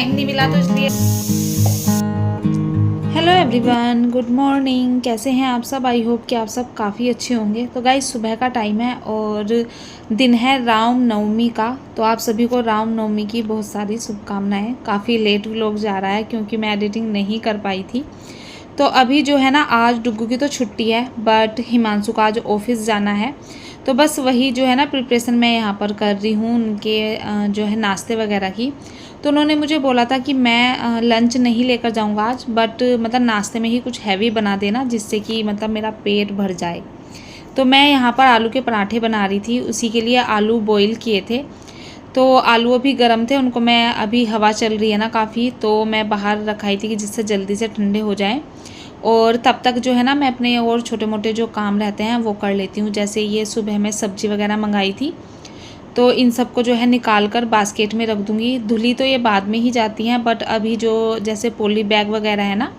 Time नहीं मिला तो इसलिए। Hello everyone, good morning. कैसे हैं आप सब? आई होप कि आप सब काफ़ी अच्छे होंगे। तो गाइस सुबह का टाइम है और दिन है राम नवमी का। तो आप सभी को राम नवमी की बहुत सारी शुभकामनाएं। काफ़ी लेट व्लॉग जा रहा है क्योंकि मैं एडिटिंग नहीं कर पाई थी। तो अभी जो है ना, आज डुग्गू की तो छुट्टी है बट हिमांशु का आज ऑफिस जाना है। तो बस वही जो है ना प्रिपरेशन मैं यहाँ पर कर रही हूँ उनके जो है नाश्ते वगैरह की। तो उन्होंने मुझे बोला था कि मैं लंच नहीं लेकर जाऊँगा आज, बट मतलब नाश्ते में ही कुछ हैवी बना देना जिससे कि मतलब मेरा पेट भर जाए। तो मैं यहाँ पर आलू के पराठे बना रही थी, उसी के लिए आलू बॉईल किए थे। तो आलू अभी गर्म थे, उनको मैं अभी हवा चल रही है ना काफ़ी, तो मैं बाहर रखाई थी कि जिससे जल्दी से ठंडे हो जाएं। और तब तक जो है ना मैं अपने और छोटे मोटे जो काम रहते हैं वो कर लेती हूँ। जैसे ये सुबह में सब्ज़ी वगैरह मंगाई थी, तो इन सबको जो है निकाल कर बास्केट में रख दूँगी। धुली तो ये बाद में ही जाती हैं, बट अभी जो जैसे पॉली बैग वगैरह है ना,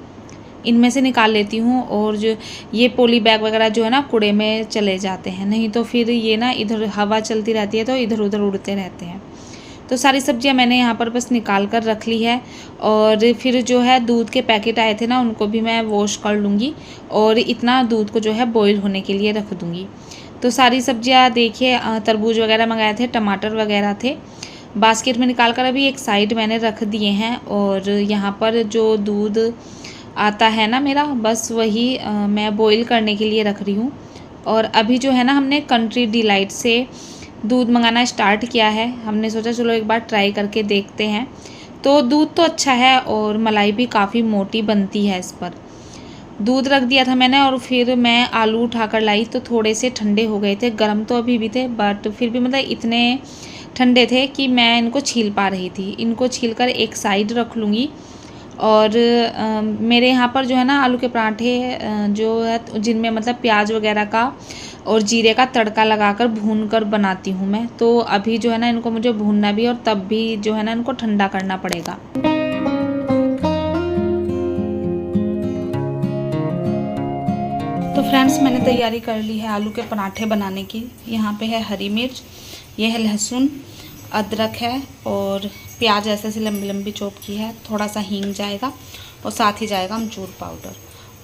इनमें से निकाल लेती हूँ। और जो ये पॉली बैग वगैरह जो है ना कूड़े में चले जाते हैं, नहीं तो फिर ये ना इधर हवा चलती रहती है तो इधर उधर उड़ते रहते हैं। तो सारी सब्जियां मैंने यहाँ पर बस निकाल कर रख ली है। और फिर जो है दूध के पैकेट आए थे ना, उनको भी मैं वॉश कर लूँगी और इतना दूध को जो है बॉईल होने के लिए रख दूँगी। तो सारी सब्जियां देखिए, तरबूज वगैरह मंगाए थे, टमाटर वगैरह थे, बास्केट में निकाल कर अभी एक साइड मैंने रख दिए हैं। और यहाँ पर जो दूध आता है ना मेरा, बस वही मैं बॉईल करने के लिए रख रही हूँ। और अभी जो है ना हमने कंट्री डिलाइट से दूध मंगाना स्टार्ट किया है। हमने सोचा चलो एक बार ट्राई करके देखते हैं। तो दूध तो अच्छा है और मलाई भी काफ़ी मोटी बनती है इस पर। दूध रख दिया था मैंने और फिर मैं आलू उठाकर लाई तो थोड़े से ठंडे हो गए थे। गर्म तो अभी भी थे बट फिर भी मतलब इतने ठंडे थे कि मैं इनको छील पा रही थी। इनको छील कर एक साइड रख लूँगी। और मेरे यहाँ पर जो है ना आलू के पराठे जो है जिनमें मतलब प्याज वगैरह का और जीरे का तड़का लगाकर भून कर बनाती हूँ मैं। तो अभी जो है ना इनको मुझे भूनना भी और तब भी जो है ना इनको ठंडा करना पड़ेगा। तो फ्रेंड्स मैंने तैयारी कर ली है आलू के पराठे बनाने की। यहाँ पे है हरी मिर्च, ये है लहसुन, अदरक है और प्याज ऐसे ऐसे लंबी लंबी चॉप की है। थोड़ा सा हींग जाएगा और साथ ही जाएगा अमचूर पाउडर।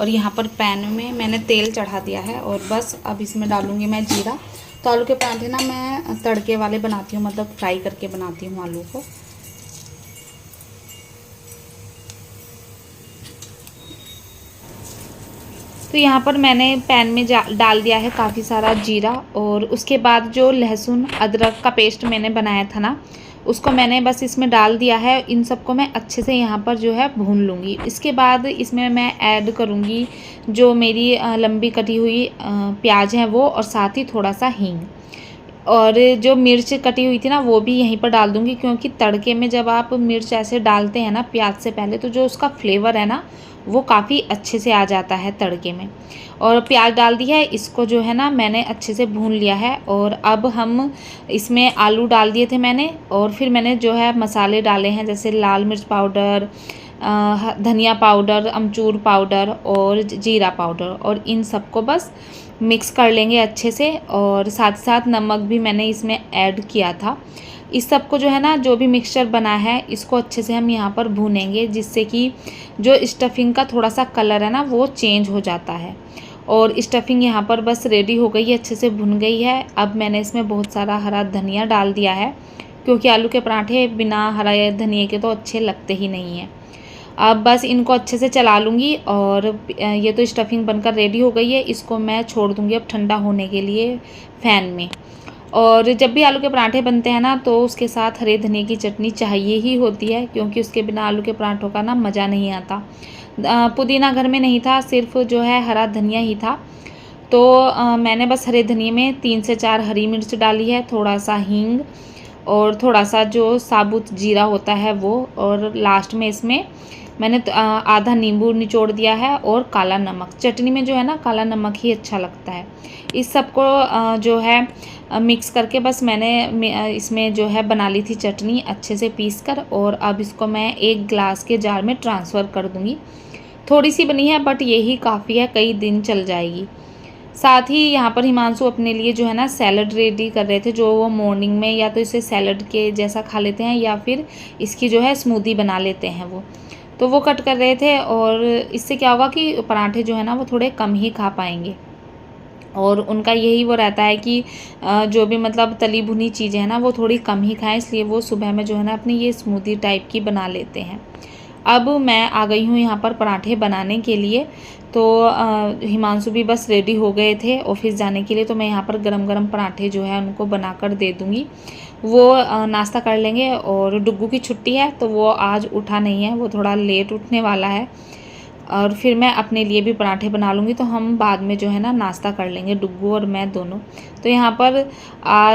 और यहाँ पर पैन में मैंने तेल चढ़ा दिया है और बस अब इसमें डालूँगी मैं जीरा। तो आलू के पराठे ना मैं तड़के वाले बनाती हूँ, मतलब फ्राई करके बनाती हूँ आलू को। तो यहाँ पर मैंने पैन में डाल दिया है काफ़ी सारा जीरा। और उसके बाद जो लहसुन अदरक का पेस्ट मैंने बनाया था ना, उसको मैंने बस इसमें डाल दिया है। इन सबको मैं अच्छे से यहाँ पर जो है भून लूँगी। इसके बाद इसमें मैं ऐड करूँगी जो मेरी लंबी कटी हुई प्याज है वो, और साथ ही थोड़ा सा हींग। और जो मिर्च कटी हुई थी ना वो भी यहीं पर डाल दूँगी, क्योंकि तड़के में जब आप मिर्च ऐसे डालते हैं ना प्याज से पहले, तो जो उसका फ्लेवर है ना वो काफ़ी अच्छे से आ जाता है तड़के में। और प्याज डाल दी है, इसको जो है ना मैंने अच्छे से भून लिया है। और अब हम इसमें आलू डाल दिए थे मैंने, और फिर मैंने जो है मसाले डाले हैं जैसे लाल मिर्च पाउडर, धनिया पाउडर, अमचूर पाउडर और जीरा पाउडर। और इन सबको बस मिक्स कर लेंगे अच्छे से। और साथ साथ नमक भी मैंने इसमें ऐड किया था। इस सब को जो है ना, जो भी मिक्सचर बना है इसको अच्छे से हम यहाँ पर भूनेंगे, जिससे कि जो स्टफिंग का थोड़ा सा कलर है ना वो चेंज हो जाता है। और स्टफिंग यहाँ पर बस रेडी हो गई है, अच्छे से भुन गई है। अब मैंने इसमें बहुत सारा हरा धनिया डाल दिया है, क्योंकि आलू के पराठे बिना हरा धनिया के तो अच्छे लगते ही नहीं हैं। अब बस इनको अच्छे से चला लूँगी। और ये तो स्टफिंग बनकर रेडी हो गई है, इसको मैं छोड़ दूँगी अब ठंडा होने के लिए फ़ैन में। और जब भी आलू के पराठे बनते हैं ना, तो उसके साथ हरे धनिया की चटनी चाहिए ही होती है, क्योंकि उसके बिना आलू के पराठों का ना मज़ा नहीं आता। पुदीना घर में नहीं था, सिर्फ जो है हरा धनिया ही था। तो मैंने बस हरे धनिया में 3 से 4 हरी मिर्च डाली है, थोड़ा सा हींग और थोड़ा सा जो साबुत जीरा होता है वो। और लास्ट में इसमें मैंने आधा नींबू निचोड़ दिया है और काला नमक। चटनी में जो है ना काला नमक ही अच्छा लगता है। इस सबको जो है मिक्स करके बस मैंने इसमें जो है बना ली थी चटनी अच्छे से पीस कर। और अब इसको मैं एक ग्लास के जार में ट्रांसफ़र कर दूँगी। थोड़ी सी बनी है बट यही काफ़ी है, कई दिन चल जाएगी। साथ ही यहाँ पर हिमांशु अपने लिए जो है ना सैलड रेडी कर रहे थे, जो वो मॉर्निंग में या तो इसे सैलड के जैसा खा लेते हैं या फिर इसकी जो है स्मूदी बना लेते हैं वो। तो वो कट कर रहे थे और इससे क्या होगा कि पराठे जो है ना वो थोड़े कम ही खा पाएंगे। और उनका यही वो रहता है कि जो भी मतलब तली भुनी चीज़ें हैं ना वो थोड़ी कम ही खाएं, इसलिए वो सुबह में जो है ना अपनी ये स्मूदी टाइप की बना लेते हैं। अब मैं आ गई हूँ यहाँ पर पराठे बनाने के लिए। तो हिमांशु भी बस रेडी हो गए थे ऑफिस जाने के लिए, तो मैं यहाँ पर गरम गरम पराठे जो है उनको बनाकर दे दूँगी। वो नाश्ता कर लेंगे। और डुग्गू की छुट्टी है तो वो आज उठा नहीं है, वो थोड़ा लेट उठने वाला है। और फिर मैं अपने लिए भी पराठे बना लूँगी, तो हम बाद में जो है ना नाश्ता कर लेंगे, डुग्गू और मैं दोनों। तो यहाँ पर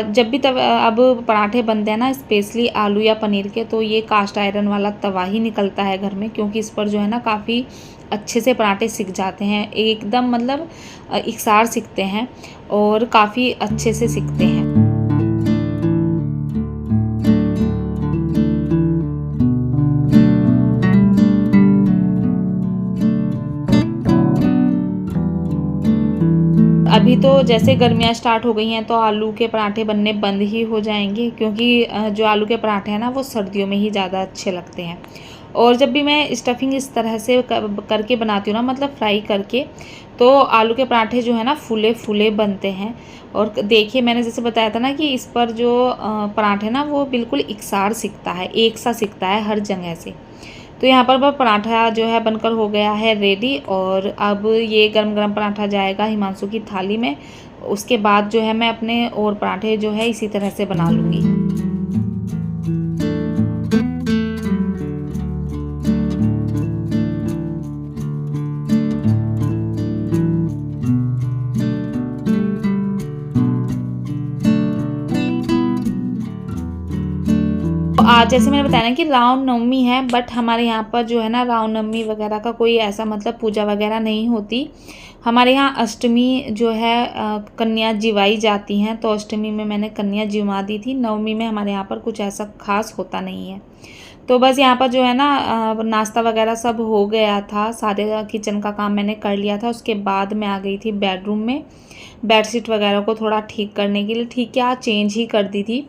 जब भी अब पराठे बनते हैं ना स्पेशली आलू या पनीर के, तो ये कास्ट आयरन वाला तवा ही निकलता है घर में, क्योंकि इस पर जो है ना काफ़ी अच्छे से पराठे सिक जाते हैं, एकदम मतलब इकसार सिकते हैं और काफ़ी अच्छे से सिकते हैं। अभी तो जैसे गर्मियाँ स्टार्ट हो गई हैं तो आलू के पराठे बनने बंद ही हो जाएंगे, क्योंकि जो आलू के पराठे हैं ना वो सर्दियों में ही ज़्यादा अच्छे लगते हैं। और जब भी मैं स्टफिंग इस तरह से करके बनाती हूँ ना, मतलब फ्राई करके, तो आलू के पराठे जो है ना फूले फूले बनते हैं। और देखिए मैंने जैसे बताया था ना कि इस पर जो पराठे ना वो बिल्कुल इकसार सिकता है, एक सा सिकता है हर जगह से। तो यहाँ पर पराठा जो है बनकर हो गया है रेडी। और अब ये गरम गरम पराठा जाएगा हिमांशु की थाली में। उसके बाद जो है मैं अपने और पराठे जो है इसी तरह से बना लूँगी। आज जैसे मैंने बताया ना कि रामनवमी है, बट हमारे यहाँ पर जो है ना रामनवमी वगैरह का कोई ऐसा मतलब पूजा वगैरह नहीं होती। हमारे यहाँ अष्टमी जो है कन्या जिवाई जाती हैं, तो अष्टमी में मैंने कन्या जिवा दी थी। नवमी में हमारे यहाँ पर कुछ ऐसा खास होता नहीं है। तो बस यहाँ पर जो है ना नाश्ता वगैरह सब हो गया था, सारे किचन का काम मैंने कर लिया था। उसके बाद मैं आ गई थी बेडरूम में बेडशीट वगैरह को थोड़ा ठीक करने के लिए। ठीक है, आज चेंज ही कर दी थी।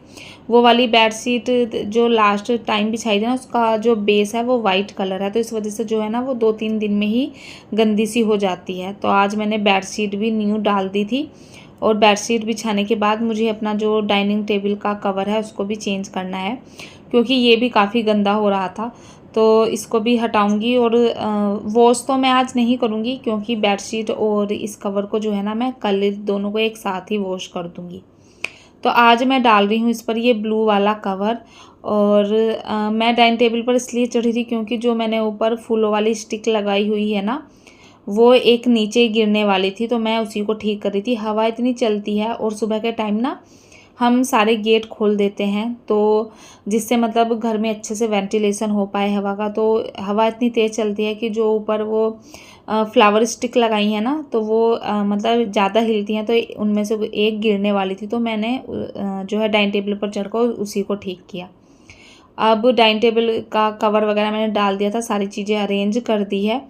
वो वाली बेडशीट जो लास्ट टाइम बिछाई थी ना, उसका जो बेस है वो वाइट कलर है, तो इस वजह से जो है ना वो 2-3 दिन में ही गंदी सी हो जाती है। तो आज मैंने बेडशीट भी न्यू डाल दी थी। और बेडशीट बिछाने के बाद मुझे अपना जो डाइनिंग टेबल का कवर है उसको भी चेंज करना है, क्योंकि ये भी काफ़ी गंदा हो रहा था। तो इसको भी हटाऊंगी। और वॉश तो मैं आज नहीं करूँगी, क्योंकि बेडशीट और इस कवर को जो है ना मैं कल दोनों को एक साथ ही वॉश कर दूँगी। तो आज मैं डाल रही हूँ इस पर ये ब्लू वाला कवर। और मैं डाइनिंग टेबल पर इसलिए चढ़ी थी क्योंकि जो मैंने ऊपर फूलों वाली स्टिक लगाई हुई है ना, वो एक नीचे गिरने वाली थी, तो मैं उसी को ठीक कर रही थी। हवा इतनी चलती है और सुबह के टाइम ना हम सारे गेट खोल देते हैं, तो जिससे मतलब घर में अच्छे से वेंटिलेशन हो पाए हवा का। तो हवा इतनी तेज़ चलती है कि जो ऊपर वो फ्लावर स्टिक लगाई है ना, तो वो मतलब ज़्यादा हिलती हैं, तो उनमें से एक गिरने वाली थी। तो मैंने जो है डाइनिंग टेबल पर चढ़कर उसी को ठीक किया। अब डाइनिंग टेबल का कवर वगैरह मैंने डाल दिया था, सारी चीज़ें अरेंज कर दी है।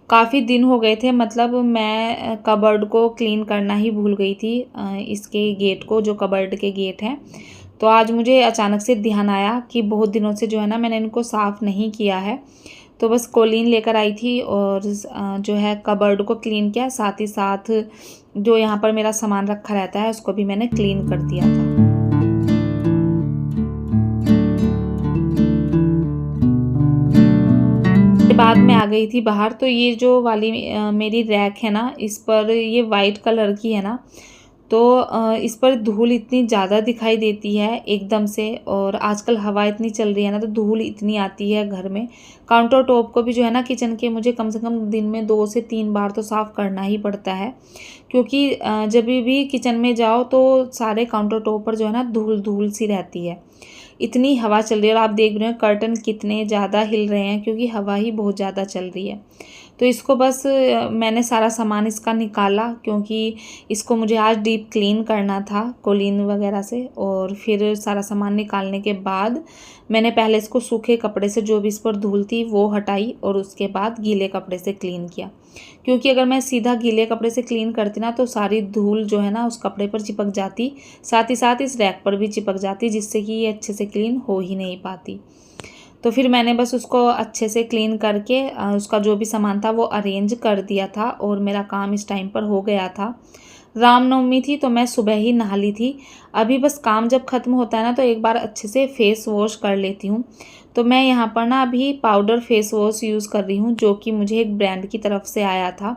काफ़ी दिन हो गए थे, मतलब मैं कबर्ड को क्लीन करना ही भूल गई थी, इसके गेट को, जो कबर्ड के गेट हैं। तो आज मुझे अचानक से ध्यान आया कि बहुत दिनों से जो है ना मैंने इनको साफ़ नहीं किया है। तो बस कोलीन लेकर आई थी और जो है कबर्ड को क्लीन किया, साथ ही साथ जो यहाँ पर मेरा सामान रखा रहता है उसको भी मैंने क्लीन कर दिया था। बाद में आ गई थी बाहर। तो ये जो वाली मेरी रैक है ना, इस पर ये वाइट कलर की है ना, तो इस पर धूल इतनी ज़्यादा दिखाई देती है एकदम से। और आजकल हवा इतनी चल रही है ना, तो धूल इतनी आती है घर में। काउंटर टॉप को भी जो है ना किचन के मुझे कम से कम दिन में 2 से 3 बार तो साफ़ करना ही पड़ता है, क्योंकि जब भी किचन में जाओ तो सारे काउंटर टॉप पर जो है ना धूल धूल सी रहती है। इतनी हवा चल रही है और आप देख रहे हो कर्टन कितने ज़्यादा हिल रहे हैं, क्योंकि हवा ही बहुत ज़्यादा चल रही है। तो इसको बस मैंने सारा सामान इसका निकाला, क्योंकि इसको मुझे आज डीप क्लीन करना था कोलीन वगैरह से। और फिर सारा सामान निकालने के बाद मैंने पहले इसको सूखे कपड़े से जो भी इस पर धूल थी वो हटाई, और उसके बाद गीले कपड़े से क्लीन किया, क्योंकि अगर मैं सीधा गीले कपड़े से क्लीन करती ना तो सारी धूल जो है ना उस कपड़े पर चिपक जाती, साथ ही साथ इस रैक पर भी चिपक जाती, जिससे कि ये अच्छे से क्लीन हो ही नहीं पाती। तो फिर मैंने बस उसको अच्छे से क्लीन करके उसका जो भी सामान था वो अरेंज कर दिया था, और मेरा काम इस टाइम पर हो गया था। रामनवमी थी तो मैं सुबह ही नहा ली थी। अभी बस काम जब ख़त्म होता है ना तो एक बार अच्छे से फेस वॉश कर लेती हूँ। तो मैं यहाँ पर ना अभी पाउडर फेस वॉश यूज़ कर रही हूँ, जो कि मुझे एक ब्रांड की तरफ से आया था,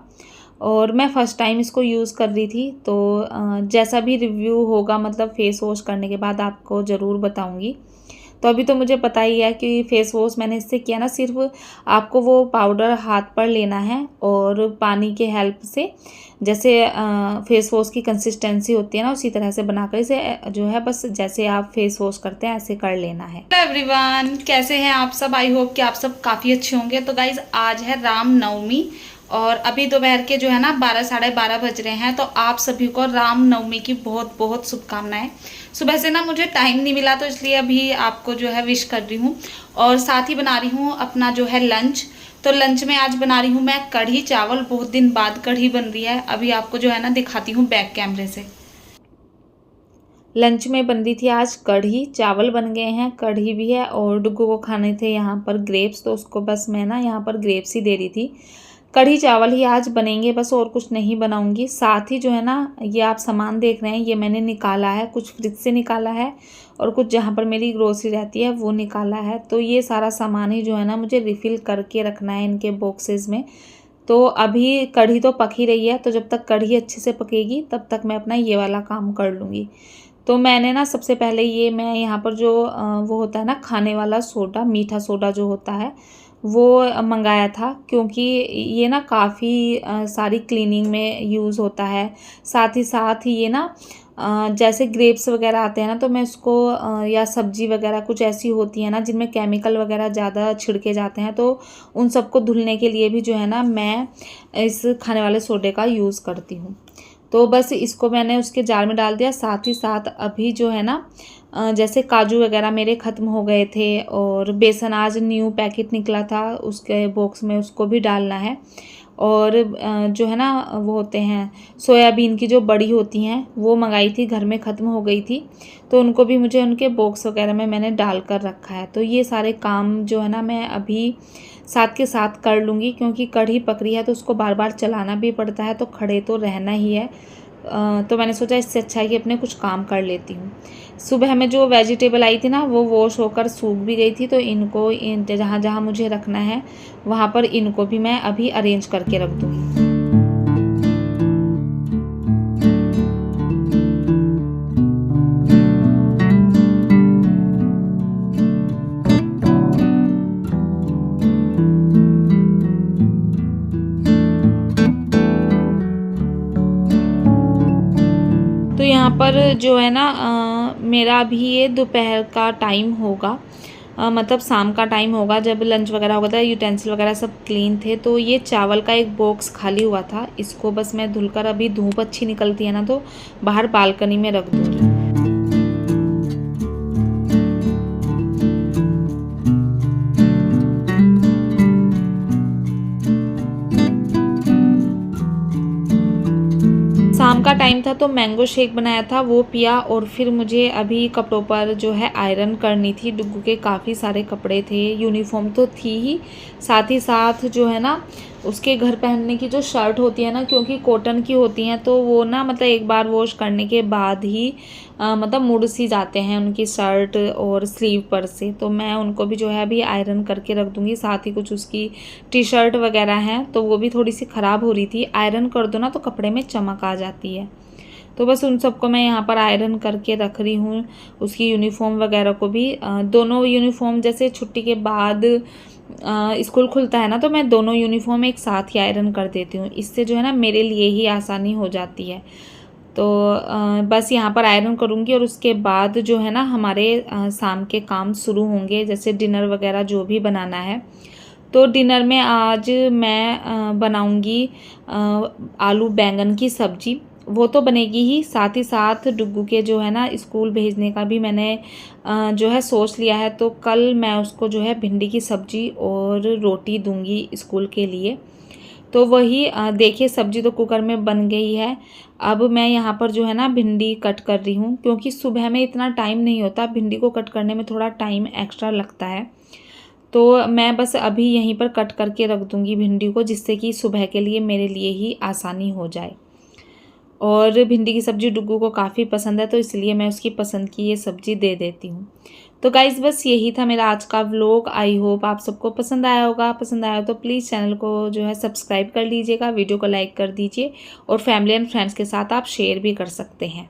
और मैं फ़र्स्ट टाइम इसको यूज़ कर रही थी। तो जैसा भी रिव्यू होगा, मतलब फेस वॉश करने के बाद आपको ज़रूर बताऊँगी। तो अभी तो मुझे पता ही है कि फेस वॉश मैंने इससे किया ना, सिर्फ आपको वो पाउडर हाथ पर लेना है और पानी के हेल्प से, जैसे फेस वॉश की कंसिस्टेंसी होती है ना उसी तरह से बनाकर इसे जो है बस जैसे आप फेस वॉश करते हैं ऐसे कर लेना है। हेलो एवरीवन, कैसे हैं आप सब? आई होप कि आप सब काफ़ी अच्छे होंगे। तो गाइज आज है रामनवमी, और अभी दोपहर के जो है ना 12 साढ़े 12 बज रहे हैं। तो आप सभी को रामनवमी की बहुत बहुत शुभकामनाएं। सुबह से ना मुझे टाइम नहीं मिला, तो इसलिए अभी आपको जो है विश कर रही हूँ, और साथ ही बना रही हूँ अपना जो है लंच। तो लंच में आज बना रही हूँ मैं कढ़ी चावल। बहुत दिन बाद कढ़ी बन रही है। अभी आपको जो है ना दिखाती हूँ बैक कैमरे से। लंच में बन रही थी आज कढ़ी चावल, बन गए हैं, कढ़ी भी है, और डुग्गू को खाने थे यहाँ पर ग्रेप्स, तो उसको बस मैं ना यहाँ पर ग्रेप्स ही दे रही थी। कढ़ी चावल ही आज बनेंगे बस, और कुछ नहीं बनाऊंगी। साथ ही जो है ना ये आप सामान देख रहे हैं, ये मैंने निकाला है, कुछ फ्रिज से निकाला है और कुछ जहाँ पर मेरी ग्रोसरी रहती है वो निकाला है। तो ये सारा सामान ही जो है ना मुझे रिफ़िल करके रखना है इनके बॉक्सेस में। तो अभी कढ़ी तो पक ही रही है, तो जब तक कढ़ी अच्छे से पकेगी तब तक मैं अपना ये वाला काम कर लूँगी। तो मैंने ना सबसे पहले ये मैं यहाँ पर जो वो होता है ना खाने वाला सोडा, मीठा सोडा जो होता है वो मंगाया था, क्योंकि ये ना काफ़ी सारी क्लीनिंग में यूज़ होता है। साथ ही ये ना जैसे ग्रेप्स वगैरह आते हैं ना, तो मैं उसको या सब्जी वगैरह कुछ ऐसी होती है ना जिनमें केमिकल वगैरह ज़्यादा छिड़के जाते हैं, तो उन सबको धुलने के लिए भी जो है ना मैं इस खाने वाले सोडे का यूज़ करती हूँ। तो बस इसको मैंने उसके जार में डाल दिया। साथ ही साथ अभी जो है ना जैसे काजू वगैरह मेरे ख़त्म हो गए थे, और बेसन आज न्यू पैकेट निकला था उसके बॉक्स में, उसको भी डालना है। और जो है ना वो होते हैं सोयाबीन की जो बड़ी होती हैं वो मंगाई थी, घर में ख़त्म हो गई थी, तो उनको भी मुझे उनके बॉक्स वगैरह में मैंने डाल कर रखा है। तो ये सारे काम जो है ना मैं अभी साथ के साथ कर लूँगी, क्योंकि कढ़ी पक रही है तो उसको बार बार चलाना भी पड़ता है, तो खड़े तो रहना ही है। तो मैंने सोचा इससे अच्छा है कि अपने कुछ काम कर लेती हूँ। सुबह में जो वेजिटेबल आई थी ना वो वॉश होकर सूख भी गई थी, तो इनको जहाँ जहाँ मुझे रखना है वहाँ पर इनको भी मैं अभी अरेंज करके रख दूँगी। तो यहाँ पर जो है ना मेरा अभी ये दोपहर का टाइम होगा, मतलब शाम का टाइम होगा, जब लंच वगैरह होगा था, यूटेंसिल वगैरह सब क्लीन थे। तो ये चावल का एक बॉक्स खाली हुआ था, इसको बस मैं धुलकर, अभी धूप अच्छी निकलती है ना तो बाहर बालकनी में रख दूँगी। शाम का टाइम था तो मैंगो शेक बनाया था, वो पिया, और फिर मुझे अभी कपड़ों पर जो है आयरन करनी थी। डुग्गू के काफ़ी सारे कपड़े थे, यूनिफॉर्म तो थी ही, साथ ही साथ जो है ना उसके घर पहनने की जो शर्ट होती है ना, क्योंकि कॉटन की होती हैं तो वो ना मतलब एक बार वॉश करने के बाद ही मतलब मुड़ सी जाते हैं उनकी शर्ट और स्लीव पर से। तो मैं उनको भी जो है अभी आयरन करके रख दूँगी। साथ ही कुछ उसकी टी शर्ट वगैरह हैं तो वो भी थोड़ी सी ख़राब हो रही थी, आयरन कर दो ना तो कपड़े में चमक आ जाती है। तो बस उन सबको मैं यहाँ पर आयरन करके रख रही हूँ। उसकी यूनिफॉर्म वगैरह को भी दोनों यूनिफॉर्म, जैसे छुट्टी के बाद स्कूल खुलता है ना तो मैं दोनों यूनिफॉर्म एक साथ ही आयरन कर देती हूँ, इससे जो है ना मेरे लिए ही आसानी हो जाती है। तो बस यहाँ पर आयरन करूँगी, और उसके बाद जो है ना हमारे शाम के काम शुरू होंगे, जैसे डिनर वगैरह जो भी बनाना है। तो डिनर में आज मैं बनाऊंगी आलू बैंगन की सब्ज़ी। वो तो बनेगी ही, साथ ही साथ डुग्गू के जो है ना स्कूल भेजने का भी मैंने जो है सोच लिया है। तो कल मैं उसको जो है भिंडी की सब्ज़ी और रोटी दूंगी स्कूल के लिए। तो वही देखिए सब्ज़ी तो कुकर में बन गई है। अब मैं यहाँ पर जो है ना भिंडी कट कर रही हूँ, क्योंकि सुबह में इतना टाइम नहीं होता, भिंडी को कट करने में थोड़ा टाइम एक्स्ट्रा लगता है। तो मैं बस अभी यहीं पर कट करके रख दूँगी भिंडी को, जिससे कि सुबह के लिए मेरे लिए ही आसानी हो जाए। और भिंडी की सब्ज़ी डुग्गू को काफ़ी पसंद है, तो इसलिए मैं उसकी पसंद की ये सब्ज़ी दे देती हूँ। तो गाइज़ बस यही था मेरा आज का व्लॉग। आई होप आप सबको पसंद आया होगा। पसंद आया तो प्लीज़ चैनल को जो है सब्सक्राइब कर लीजिएगा, वीडियो को लाइक कर दीजिए और फैमिली एंड फ्रेंड्स के साथ आप शेयर भी कर सकते हैं।